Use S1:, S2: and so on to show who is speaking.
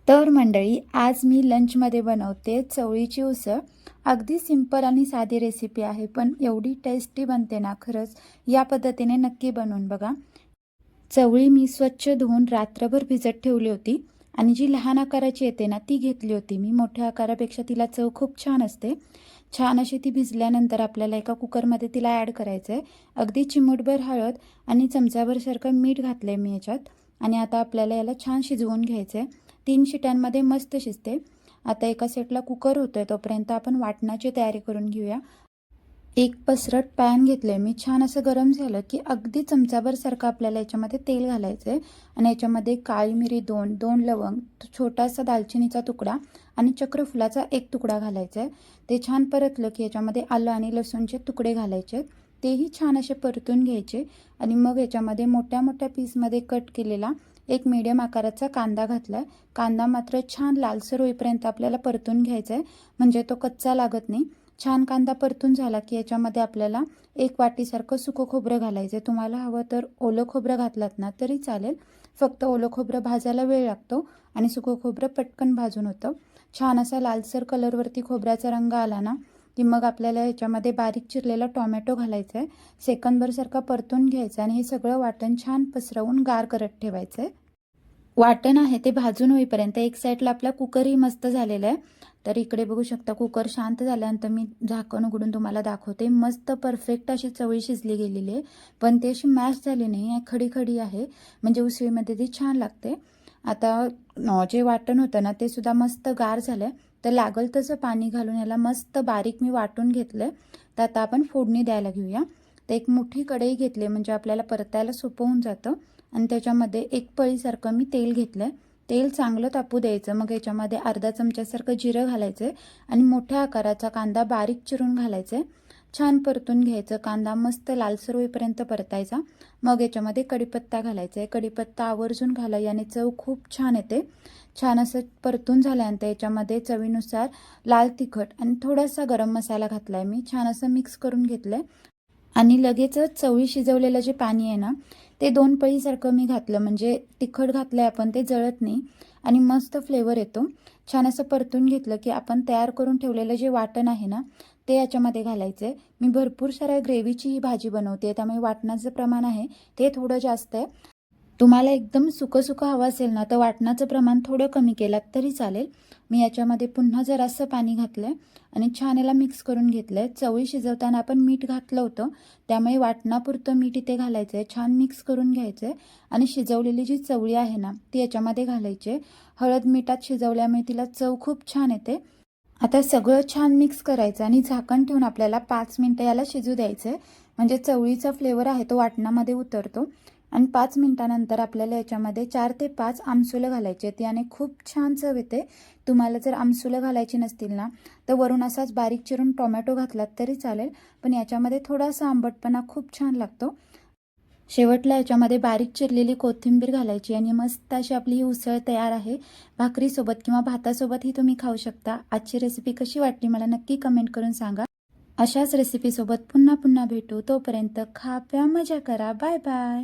S1: तर मंडळी, आज मी लंचमध्ये बनवते चवळीची उसळ. अगदी सिंपल आणि साधी रेसिपी आहे, पण एवढी टेस्टी बनते ना खरंच. या पद्धतीने नक्की बनवून बघा. चवळी मी स्वच्छ धुवून रात्रभर भिजत ठेवली होती आणि जी लहान आकाराची येते ना ती घेतली होती मी. मोठ्या आकारापेक्षा तिला चव खूप छान असते. छान अशी ती भिजल्यानंतर आपल्याला एका कुकरमध्ये तिला ॲड करायचं आहे. अगदी चिमूटभर हळद आणि चमचाभर सारखं मीठ घातलं आहे मी याच्यात. आणि आता आपल्याला याला छान शिजवून घ्यायचं आहे. 3 शिट्यांमध्ये मस्त शिजते. आता एका साईडला कुकर होतोय तोपर्यंत आपण वाटणाची तयारी करून घेऊया. एक पसरट पॅन घेतले मी. छान असं गरम झालं की अगदी चमचाभर सारखं आपल्याला याच्यामध्ये तेल घालायचं आहे. आणि याच्यामध्ये काळी मिरी 2 लवंग, छोटासा दालचिनीचा तुकडा आणि चक्रफुलाचा 1 तुकडा घालायचा आहे. ते छान परतलं की याच्यामध्ये आलं आणि लसूणचे तुकडे घालायचे. तेही छान असे परतून घ्यायचे. आणि मग याच्यामध्ये मोठ्या मोठ्या पीसमध्ये कट केलेला एक मीडियम आकाराचा कांदा घातला आहे. कांदा मात्र छान लालसर होईपर्यंत आपल्याला परतून घ्यायचा आहे, म्हणजे तो कच्चा लागत नाही. छान कांदा परतून झाला की याच्यामध्ये आपल्याला 1 वाटीसारखं सुकं खोबरं घालायचं आहे. तुम्हाला हवं तर ओलं खोबरं घातलात ना तरी चालेल. फक्त ओलं खोबरं भाजायला वेळ लागतो आणि सुकं खोबरं पटकन भाजून होतं. छान असा लालसर कलरवरती खोबऱ्याचा रंग आला ना की मग आपल्याला याच्यामध्ये बारीक चिरलेला टोमॅटो घालायचा आहे. सेकंदभर सारखा परतून घ्यायचा आणि हे सगळं वाटण छान पसरवून गार करत ठेवायचं आहे. वाटण आहे ते भाजून होईपर्यंत एक साईडला आपला कुकरही मस्त झालेला आहे. तर इकडे बघू शकता कुकर शांत झाल्यानंतर मी झाकण उघडून तुम्हाला दाखवते. मस्त परफेक्ट अशी चवळी शिजली गेलेली आहे, पण ती अशी मॅश झाली नाही आहे, खडी खडी आहे. म्हणजे उसळीमध्ये ती छान लागते. आता जे वाटण होतं ना ते सुद्धा मस्त गार झालं. तर लागल तसं पाणी घालून याला मस्त बारीक मी वाटून घेतलं. तर आता आपण फोडणी द्यायला घेऊया. तर एक मोठी कढई घेतली म्हणजे आपल्याला परतायला सोपं होऊन जातं. आणि त्याच्यामध्ये 1 पळीसारखं मी तेल घेतलं. तेल चांगलं तापू द्यायचं. मग याच्यामध्ये अर्धा चमच्यासारखं जिरं घालायचं आणि मोठ्या आकाराचा कांदा बारीक चिरून घालायचा. छान परतून घ्यायचं. कांदा मस्त लालसर होईपर्यंत परतायचा. मग याच्यामध्ये कढीपत्ता घालायचा आहे. कढीपत्ता आवर्जून घाला, याने चव खूप छान येते. छान असं परतून झाल्यानंतर याच्यामध्ये चवीनुसार लाल तिखट आणि थोडासा गरम मसाला घातला आहे मी. छान असं मिक्स करून घेतलं आणि लगेचच चवळी शिजवलेलं जे पाणी आहे ना ते 2 पळीसारखं मी घातलं, म्हणजे तिखट घातलं आहे आपण, ते जळत नाही आणि मस्त फ्लेवर येतो. छान असं परतून घेतलं की आपण तयार करून ठेवलेलं जे वाटण आहे ना ते याच्यामध्ये घालायचं आहे. मी भरपूर साऱ्या ग्रेव्हीची ही भाजी बनवते, त्यामुळे वाटणाचं प्रमाण आहे ते थोडं जास्त आहे. तुम्हाला एकदम सुकं सुकं हवं असेल ना तर वाटणाचं प्रमाण थोडं कमी केलात तरी चालेल. मी याच्यामध्ये पुन्हा जरासं पाणी घातलं आहे आणि छान याला मिक्स करून घेतलं आहे. चवळी शिजवताना आपण मीठ घातलं होतं, त्यामुळे वाटणापुरतं मीठ इथे घालायचं आहे. छान मिक्स करून घ्यायचं आहे आणि शिजवलेली जी चवळी आहे ना ती याच्यामध्ये घालायची आहे. हळद मिठात शिजवल्यामुळे तिला चव खूप छान येते. आता सगळं छान मिक्स करायचं आणि झाकण ठेवून आपल्याला 5 मिनटं याला शिजू द्यायचं आहे, म्हणजे चवळीचा फ्लेवर आहे तो वाटणामध्ये उतरतो. आणि 5 मिनटानंतर आपल्याला याच्यामध्ये 4 ते 5 आमसुलं घालायचे. त्याने खूप छान चव येते. तुम्हाला जर आमसुलं घालायची नसतील ना तर वरून असाच बारीक चिरून टोमॅटो घातलात तरी चालेल, पण याच्यामध्ये थोडासा आंबटपणा खूप छान लागतो. शेवटला याच्यामध्ये बारीक चिरलेली कोथिंबीर घालायची आणि मस्त अशी आपली ही उसळ तयार आहे. भाकरीसोबत किंवा भातासोबतही तुम्ही खाऊ शकता. आजची रेसिपी कशी वाटली मला नक्की कमेंट करून सांगा. अशाच रेसिपीसोबत पुन्हा पुन्हा भेटू. तोपर्यंत खा प्या मजा करा. Bye bye.